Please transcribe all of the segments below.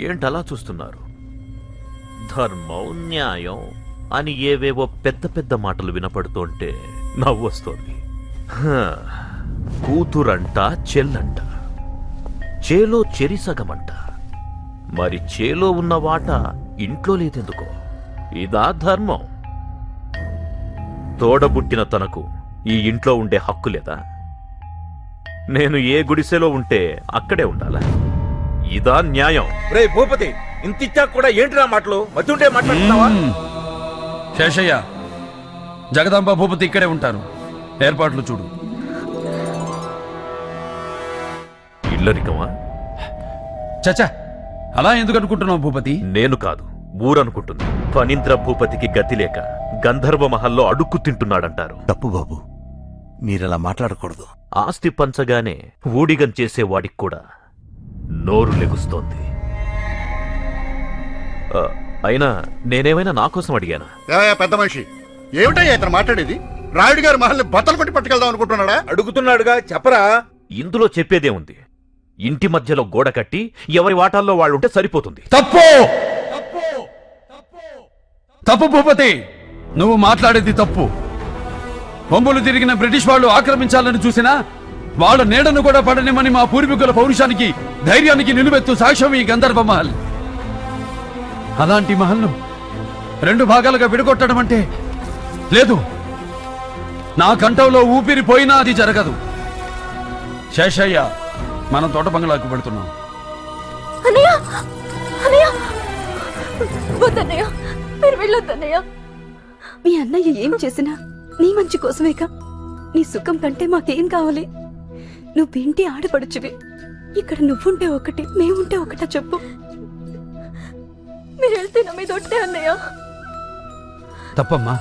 ఏంటలా చూస్తున్నారు? ధర్మం, న్యాయం అని ఏవేవో పెద్ద పెద్ద మాటలు వినపడుతుంటే నవ్వొస్తోంది. కూతురంట, చెల్లంట, చేలో చెరిసగమంట. మరి చేలో ఉన్న వాట ఇంట్లో లేదెందుకో? ఇదా ధర్మం? తోడబుట్టిన తనకు ఈ ఇంట్లో ఉండే హక్కు లేదా? నేను ఏ గుడిసెలో ఉంటే అక్కడే ఉండాలా? ఇదా న్యాయం? రే భూపతి, ఇంతిచ్చా కూడా ఏంటిరా మాటలు? మతుంటే మాట్లాడుతున్నావా? శేషయ్య, జగదాంబ భూపతి ఇక్కడే ఉంటారు. ఏర్పాట్లు చూడు. ఇల్లరికమా? చచ్చా, అలా ఎందుకు అనుకుంటున్నావు భూపతి? నేను కాదు, ఊరనుకుంటుంది. ఫణీంద్ర భూపతికి గతి లేక గంధర్వ మహల్లో అడుక్కు తింటున్నాడంటారు. తప్పు బాబు, మీరలా మాట్లాడకూడదు. ఆస్తి పంచగానే ఊడిగం చేసేవాడికి కూడా నోరు లెగుస్తోంది. అయినా నేనేమైనా నా కోసం అడిగానా? పెద్ద మనిషి, ఏమిటయ్యా ఇతను మాట్లాడేది? రాయుడు గారి మహల్ని బట్టలు కొట్టి పట్టుకెళ్దాం అనుకుంటున్నాడా? అడుగుతున్నాడుగా, చెప్పరా. ఇందులో చెప్పేదే ఉంది. ఇంటి మధ్యలో గోడ కట్టి ఎవరి వాటాల్లో వాళ్ళుంటే సరిపోతుంది. తప్పు తప్పు భూపతి, నువ్వు మాట్లాడేది తప్పు. బొమ్మలు తిరిగిన బ్రిటిష్ వాళ్ళు ఆక్రమించాలని చూసినా వాళ్ళ నీడను కూడా పడనిమని మా పూర్వీకుల పౌరుషానికి, ధైర్యానికి నిలువెత్తు సాక్ష్యం ఈ గంధర్వ మహల్. అలాంటి మహల్ను 2 భాగాలుగా విడగొట్టడం అంటే లేదు. నా కంఠంలో ఊపిరి పోయినా అది జరగదు. శేషయ్య, మనం తోట బంగ్లాకు పెడుతున్నాం. మీరు వెళ్ళొద్దన్నయ్య. మీ అన్నయ్య ఏం చేసినా నీ మంచి కోసమేగా. నీ సుఖం కంటే మాకేం కావాలి? నువ్వు ఇంటి ఆడపడుచువి. ఇక్కడ నువ్వుంటే ఒకటి, మేముంటే ఒకటా చెప్పు. మీరు వెళ్తే నా మీద ఒట్టే అన్నయ్య. తప్పమ్మా.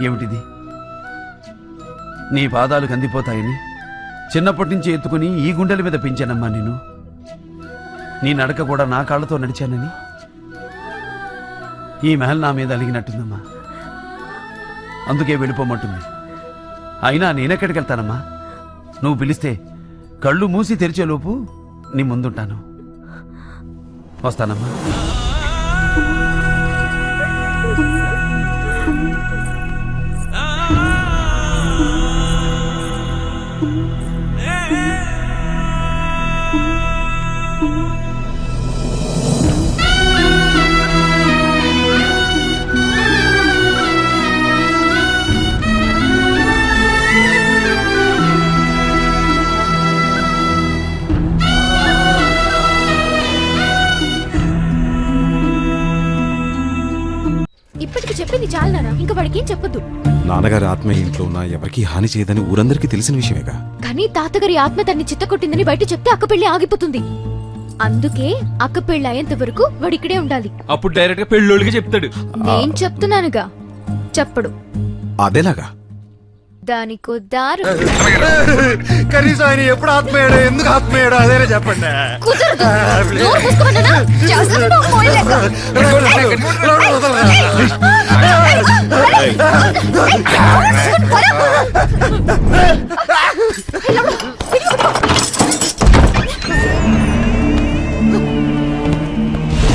ఏమిటిది? నీ పాదాలు కందిపోతాయని చిన్నప్పటి నుంచి ఎత్తుకుని ఈ గుండెల మీద పెంచానమ్మా నేను. నీ నడక కూడా నా కాళ్ళతో నడిచానని ఈ మహల్ నా మీద అలిగినట్టుందమ్మా. అందుకే వెళ్ళిపోమంటుంది. అయినా నేనెక్కడికి వెళ్తానమ్మా? నువ్వు పిలిస్తే కళ్ళు మూసి తెరిచేలోపు నీ ముందుంటాను. వస్తానమ్మా. ఇప్పటికి చెప్పింది చాలనా? ఇంకా వాడికి ఏం చెప్పొద్దు. నాన్నగారి ఆత్మ ఇంట్లో ఉన్నా ఎవరికి హాని చేయదని ఊరందరికీ తెలిసిన విషయమేగా. కానీ తాతగారి ఆత్మ తన్ని చిత్తకొట్టిందని బయట చెప్తే అక్క పెళ్లి ఆగిపోతుంది. అందుకే అక్క పెళ్లి అయ్యేంత వరకు వాడు ఇక్కడే ఉండాలి. అప్పుడు డైరెక్ట్ గా పెళ్ళోళ్ళకి చెప్తాడు. నేను చెప్తున్నానుగా, చెప్పడు. అదేలాగా? దానికో దారు. కనీసం ఆయన ఎప్పుడు ఆత్మయ్యాడో, ఎందుకు ఆత్మయ్యాడో అదేనే చెప్పండి.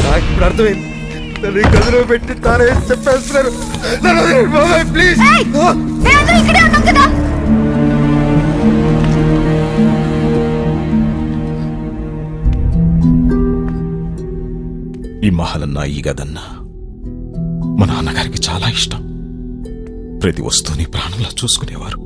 నాకు ఇప్పుడు అర్థమైంది. నన్ను గదిలో పెట్టి తానే చెప్పేస్తున్నారు. ప్లీజ్. ఈ మహలన్నా, ఈ గదన్నా మా నాన్నగారికి చాలా ఇష్టం. ప్రతి వస్తువుని ప్రాణంలా చూసుకునేవారు.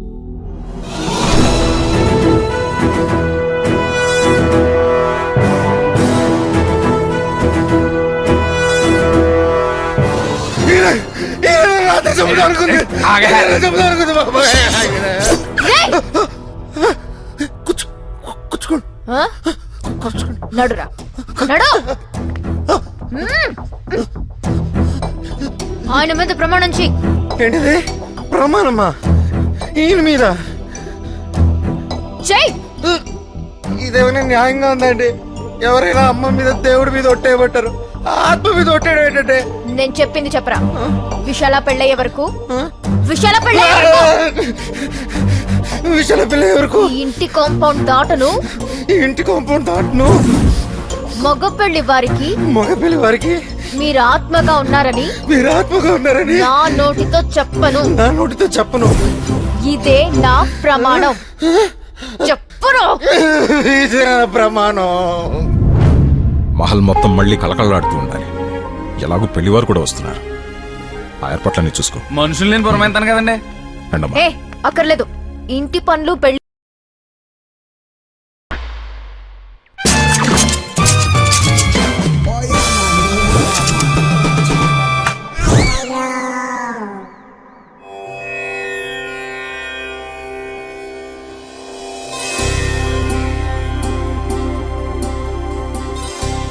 నడురా, నడు. ఆయన మీద ప్రమాణం చెయ్యి. ఏంటిది ప్రమాణమా? ఈయన మీద? చెయ్యి. ఇదేమైనా న్యాయంగా ఉందండి? ఎవరైనా అమ్మ మీద, దేవుడి మీద ఒట్టేయబట్టారు, ఆత్మ మీద ఒట్టేయడం ఏంటంటే? నేను చెప్పింది చెప్పరా. విశాల పెళ్ళయ్యే వరకు, విశాల పెళ్ళయ్యే వరకు విషయాల పిల్ల ఎవరికి ఈ ఇంటి కాంపౌండ్ దాటను ఈ ఇంటి కాంపౌండ్ దాటును మగ పెళ్లి వారికి మగ పిల్ల వారికి మీరు ఆత్మగా ఉన్నారని మీరు ఆత్మగా ఉన్నారని నా నోటితో చెప్పను. నా నోటితో చెప్పను. ఇదే నా ప్రమాణం. చెప్పను. ఇదే నా ప్రమాణం. మహల్ మొత్తం మళ్ళీ కలకలలాడుతూ ఉండాలి. ఎలాగో పెళ్లివారు కూడా వస్తున్నారు. ఆ ఏర్పాట్లన్నీ చూసుకో. మనుషులు నేను పురమాయిస్తాను కదండి. రండమ్మా. ఏ అక్కర్లేదు. ఇంటి పనులు పెళ్లి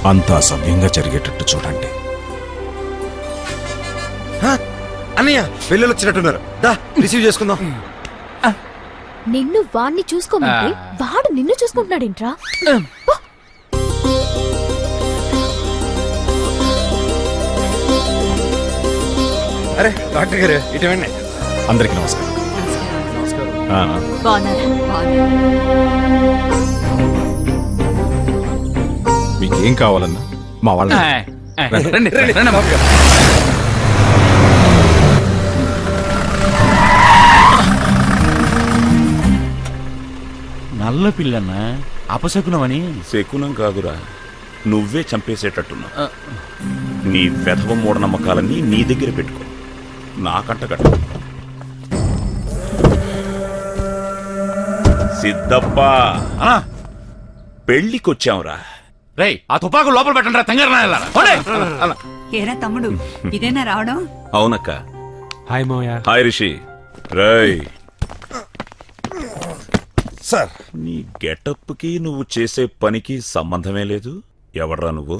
అంతా సవ్యంగా జరిగేటట్టు చూడండి. అన్నయ్య పిల్లలు వచ్చినట్టున్నారు. దా రిసీవ్ చేసుకుందాం. నిన్ను వాణ్ణి చూసుకోమంటే వాడు నిన్ను చూసుకుంటున్నాడేంట్రా? అరే డాక్టర్ గారు ఇటువంటి అందరికీ నమస్కారం. ఆ, మీకేం కావాలన్నా మా వాళ్ళ రండి రండి బాబు గారు. నల్ల పిల్లన్నా అపశకునమని. శకునం కాదురా, నువ్వే చంపేసేటట్టున్నావు. నీ వెధవ మూఢనమ్మకాలన్నీ నీ దగ్గర పెట్టుకో, నాకంట కట్టు. సిద్ధప్ప, పెళ్ళికొచ్చాంరా. రేయ్ ఆ తుపాకు లోపల పెట్టండి రా తెంగరనా. ఏరా తమ్ముడు ఇదేనా రావడం? అవునక్క. హాయ్ మోయ. హాయ్ రిషి. రేయ్, సార్ నీ గెటప్కి నువ్వు చేసే పనికి సంబంధమే లేదు. ఎవడ్రా నువ్వు?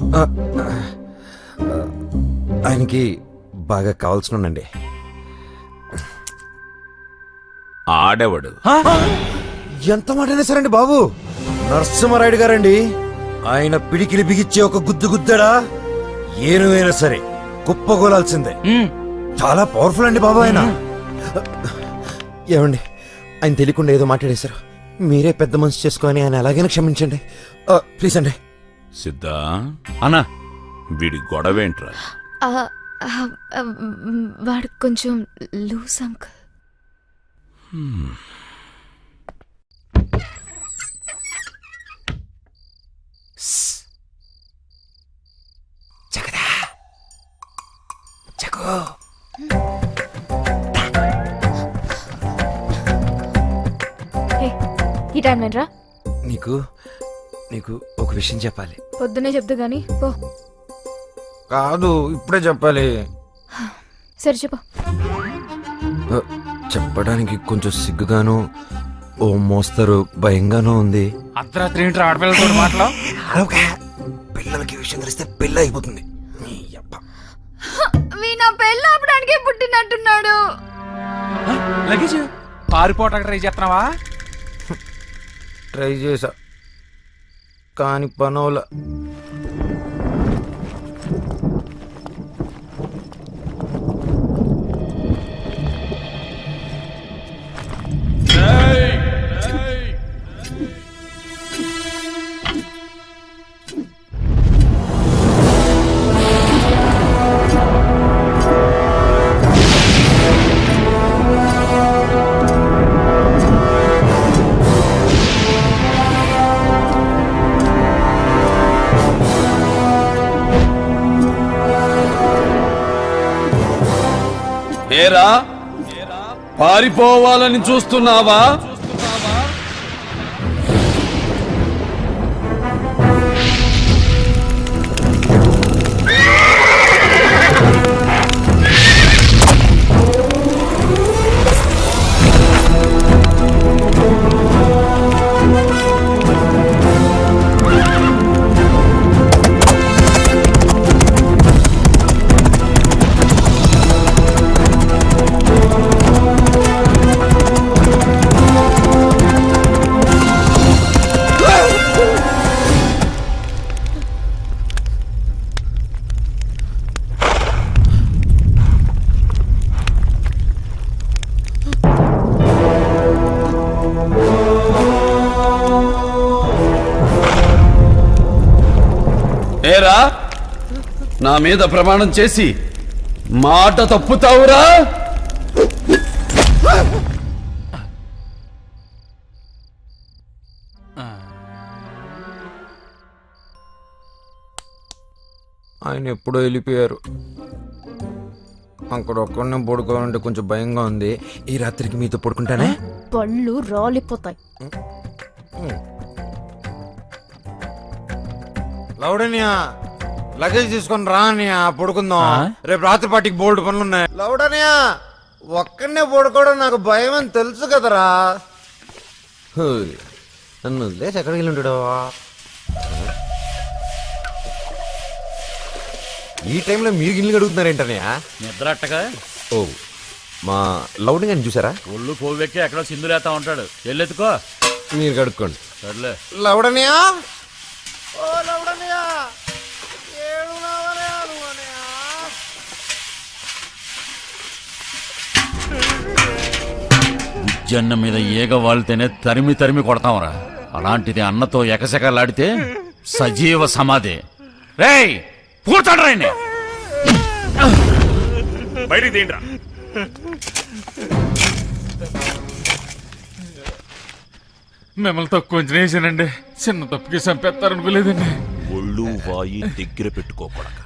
ఆయనకి బాగా కావాల్సినండి. ఆడెవడు? ఎంత మాట అనేసారండి బాబు. నరసింహారాయుడు గారండి. ఆయన పిడికిలి బిగిచ్చే ఒక గుద్దు గుద్దడా ఏనువైనా సరే కుప్పగోలాల్సిందే. చాలా పవర్ఫుల్ అండి బాబు ఆయన. ఏమండి ఆయన తెలియకుండా ఏదో మాట్లాడేశారు. మీరే పెద్ద మనసు చేసుకొని ఆయన అలాగైనా క్షమించండి ప్లీజ్ అండి. సిద్ధా అన్నా వీడి గొడవేంట్రా? వాడు కొంచెం లూస్ అంకుల్. ఈ టైం లేట్రా? నీకు నీకు ఒక విషయం చెప్పాలి. పొద్దునే చెప్దు గాని పో. కాదు ఇప్పుడే చెప్పాలి. సరే చెప్పు. చెప్పడానికి కొంచెం సిగ్గుగాను ఓ మోస్తరు భయంగానూ ఉంది. అర్ధరాత్రి ఏంట్రా ఆడపిల్లతో మాటలు? పిల్లలకి విషయం తెలిస్తే పెళ్ళి అయిపోతుంది. నా పెళ్ళి ఆపడానికి పుట్టినట్టున్నాడు. లగేజ్ పారిపోవటానికి ట్రై చేస్తున్నావా? ట్రై చేసా కానీ పనోల. ఏరా పారిపోవాలని చూస్తున్నావా? ఏరా నా మీద ప్రమాణం చేసి మాట తప్పుతావురా? ఆయన ఎప్పుడో వెళ్ళిపోయారు. అక్కడ ఒక్కడనే పడుకోవాలంటే కొంచెం భయంగా ఉంది. ఈ రాత్రికి మీతో పడుకుంటానే. పళ్ళు రాలిపోతాయి. లౌడనియా లగేజ్ తీసుకొని రా అన్నయ్య, పడుకుందాం. రేపు రాత్రి పాటికి బోల్డ్ పనులు ఉన్నాయి. లౌడనియా ఒక్కడనే పడుకోవడం నాకు భయం అని తెలుసు కదరా. నన్ను వదిలేసి ఎక్కడికి వెళ్ళి ఉంటాడు? ఈ టైంలో మీరు గిన్నెలు అడుగుతున్నారేంటనయ్య? నిద్ర అట్టగా ఓ మా లౌడింగ్ అని చూసారా? ఒళ్ళు పోవెక్కి ఎక్కడో సింధులేస్తా ఉంటాడు. వెళ్ళెత్తుకో. మీరు కడుక్కోండి. సర్లే. లౌడనియా ఓ లౌడనియా ఏడున్నావనే అనుకోనియా. ఉజ్జన్న మీద ఈగ వాళ్తేనే తరిమి తరిమి కొడతాంరా. అలాంటిది అన్నతో ఎకసెకలాడితే సజీవ సమాధి. రేయ్ పూతాడు రాయని బయటికి తీయండిరా. మిమ్మల్ని తక్కువ అంచనా వేసానండి. చిన్న తప్పుకి చంపేస్తారనుకోలేదండి. ఒళ్ళు వాయి దగ్గర పెట్టుకోకూడక.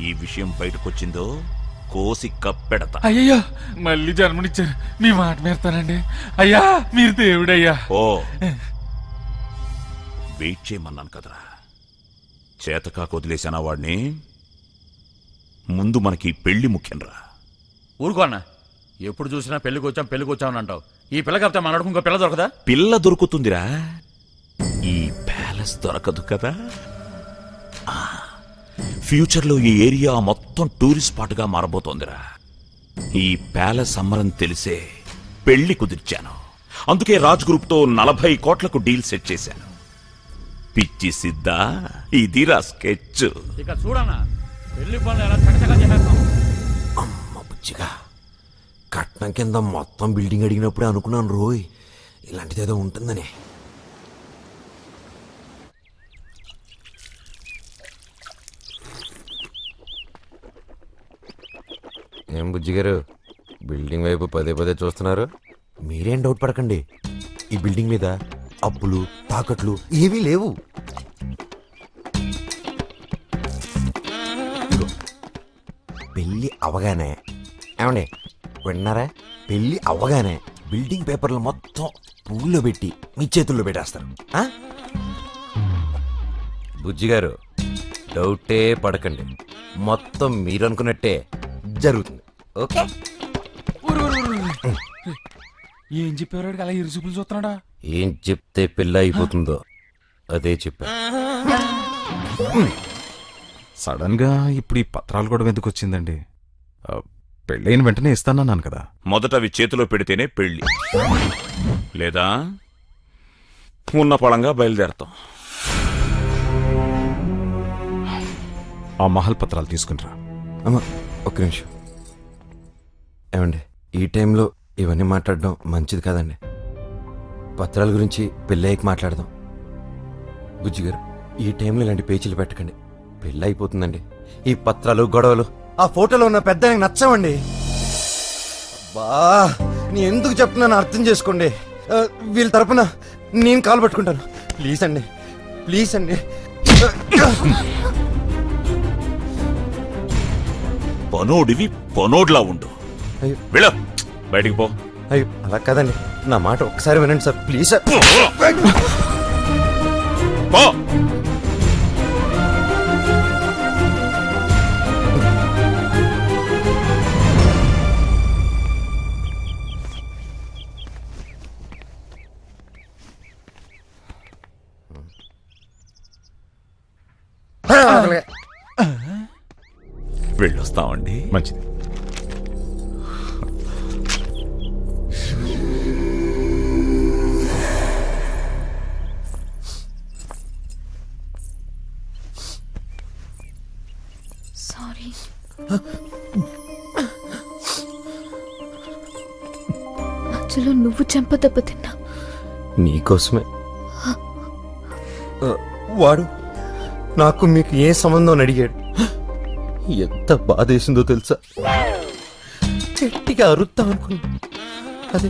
ఈ విషయం బయటకొచ్చిందో కోసి కప్పెడతా. అయ్యయ్యో మళ్ళీ జన్మనిచ్చారు. మీ మాట మేస్తానండి. అయ్యా మీరు దేవుడయ్యా. ఓ వెయిట్ చేయమన్నాను కదరా. చేతకాక వదిలేసానా వాడిని. ముందు మనకి పెళ్లి ముఖ్యంరా. ఊరుకో అన్న. ఎప్పుడు చూసినా పెళ్లికి వచ్చామని అంటావు. ఈ పిల్ల కాకపోతే మనకు ఇంకో పిల్ల దొరకదా? పిల్ల దొరుకుతుందిరా, ఈ ప్యాలెస్ దొరకదు కదా. ఫ్యూచర్లో ఈ ఏరియా మొత్తం టూరిస్ట్ స్పాట్గా మారబోతోందిరా. ఈ ప్యాలెస్ అమ్మరం తెలిసే పెళ్లి కుదిర్చాను. అందుకే రాజ్ గ్రూప్తో 40 కోట్లకు డీల్ సెట్ చేశాను. పిచ్చి సిద్ధా, ఇదిరా స్కెచ్. ఇక చూడన్నా పెళ్లి పనులు ఎలా చకచకా చేసేస్తాం. అమ్మ బుజ్జిగా కట్నం కింద మొత్తం బిల్డింగ్ అడిగినప్పుడే అనుకున్నాను రోయ్ ఇలాంటిదేదో ఉంటుందని. ఏం బుజ్జి గారు బిల్డింగ్ వైపు పదే పదే చూస్తున్నారు? మీరేం డౌట్ పడకండి. ఈ బిల్డింగ్ మీద అప్పులు తాకట్లు ఏవీ లేవు. ఇదిగో, పెళ్ళి అవగానే ఏమండి విన్నారా? పెళ్ళి అవ్వగానే బిల్డింగ్ పేపర్లు మొత్తం పువ్వుల్లో పెట్టి మీ చేతుల్లో పెట్టేస్తారు. బుజ్జి గారు డౌటే పడకండి, మొత్తం మీరు అనుకున్నట్టే జరుగుతుంది. ఓకే? ఏం చెప్పారు అలా ఇరుసుపులు చూస్తున్నాడా? ఏం చెప్తే పెళ్ళి అయిపోతుందో అదే చెప్పా. సడన్ గా ఇప్పుడు ఈ పత్రాలు కూడా ఎందుకు వచ్చిందండి? పెళ్ళైన వెంటనే ఇస్తానన్నాను కదా. మొదట అవి చేతిలో పెడితేనే పెళ్లి, లేదా ఉన్న పళంగా బయలుదేరతాం. ఆ మహల్ పత్రాలు తీసుకునిరా. అమ్మా ఒక్క నిమిషం. ఏమండి ఈ టైంలో ఇవన్నీ మాట్లాడడం మంచిది కాదండి. పత్రాల గురించి పెళ్ళయ్యకి మాట్లాడదాం. బుజ్జి గారు ఈ టైంలో ఇలాంటి పేచీలు పెట్టకండి. పెళ్ళి అయిపోతుందండి. ఈ పత్రాలు గొడవలు ఆ ఫోటోలో ఉన్న పెద్ద నచ్చవండి. బా నీ ఎందుకు చెప్తున్నాను అర్థం చేసుకోండి. వీళ్ళ తరపున నేను కాలు పట్టుకుంటాను. ప్లీజ్ అండి, ప్లీజ్ అండి. పనోడివి పనోడ్లా ఉండు. అయ్యో వెళ్ళు, బయటికి పో. అయ్యో అలా కాదండి, నా మాట ఒక్కసారి వినండి సార్ ప్లీజ్ సార్. పో. వెళ్ళొస్తామండి. మంచిది. సారీ. మధ్యలో నువ్వు చెంప దెబ్బ తిన్నా. నీకోసమే. వాడు నాకు మీకు ఏ సంబంధం అని అడిగాడు. ఎంత బాధేసిందో తెలుసా? గట్టిగా అరుద్దాం అనుకున్నా. అదే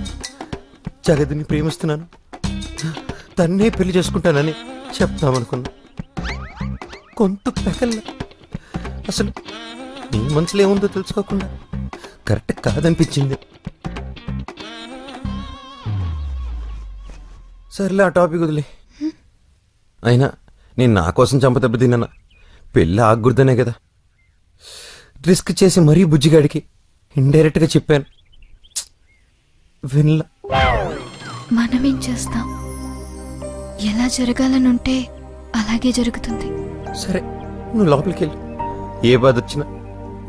జగతిని ప్రేమిస్తున్నాను, తన్నే పెళ్లి చేసుకుంటానని చెప్తామనుకున్నా. కొంత పెకల్లా అసలు నీ మనసులో ఏముందో తెలుసుకోకుండా కరెక్ట్ కాదనిపించింది. సర్లే ఆ టాపిక్ వదిలే. అయినా నేను నా కోసం చంప దెబ్బతిన్నా. పెళ్ళి ఆగకూడదనే కదా రిస్క్ చేసి మరీ బుజ్జిగాడికి ఇండైరెక్ట్ గా చెప్పాను. వినలా. మనమేం చేస్తాం? ఎలా జరగాలనుంటే అలాగే జరుగుతుంది. సరే నువ్వు లోపలికి వెళ్ళి. ఏ బాధ వచ్చినా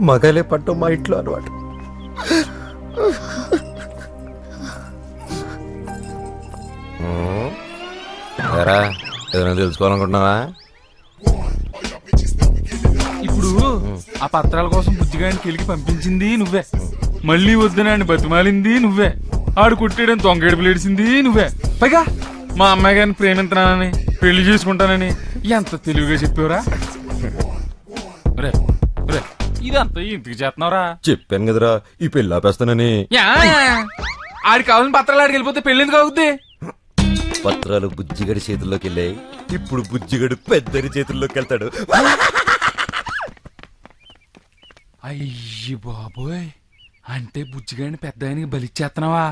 మగాలే పట్టం మా ఇంట్లో అలవాటు. ఏదైనా తెలుసుకోవాలనుకుంటున్నావా? ఇప్పుడు ఆ పత్రాల కోసం బుజ్జిగాడిని కెలికి పంపించింది నువ్వే, మళ్ళీ వద్దునాన్ని బతిమాలింది నువ్వే, ఆడు కుట్టేయడం తొంగేడుపులు ఏడిసింది నువ్వే, పైగా మా అమ్మాయి గారిని ప్రేమించనానని పెళ్లి చేసుకుంటానని ఎంత తెలివిగా చెప్పావురా. రే రే ఇదంతా ఇంటికి చేస్తున్నావురా. చెప్పాను కదరా ఈ పెళ్ళి ఆపేస్తానని. ఆడికి కావాలని పత్రాలు ఆడికి వెళ్ళిపోతే పెళ్లి ఎందుకు అవుద్ది? పత్రాలు బుజ్జిగడి చేతుల్లోకి వెళ్ళాయి, ఇప్పుడు బుజ్జిగడు పెద్దరి చేతుల్లోకి వెళ్తాడు. అయ్యి బాబోయ్, అంటే బుజ్జిగాడిని పెద్ద ఆయనకి బలిచ్చేస్తున్నావా?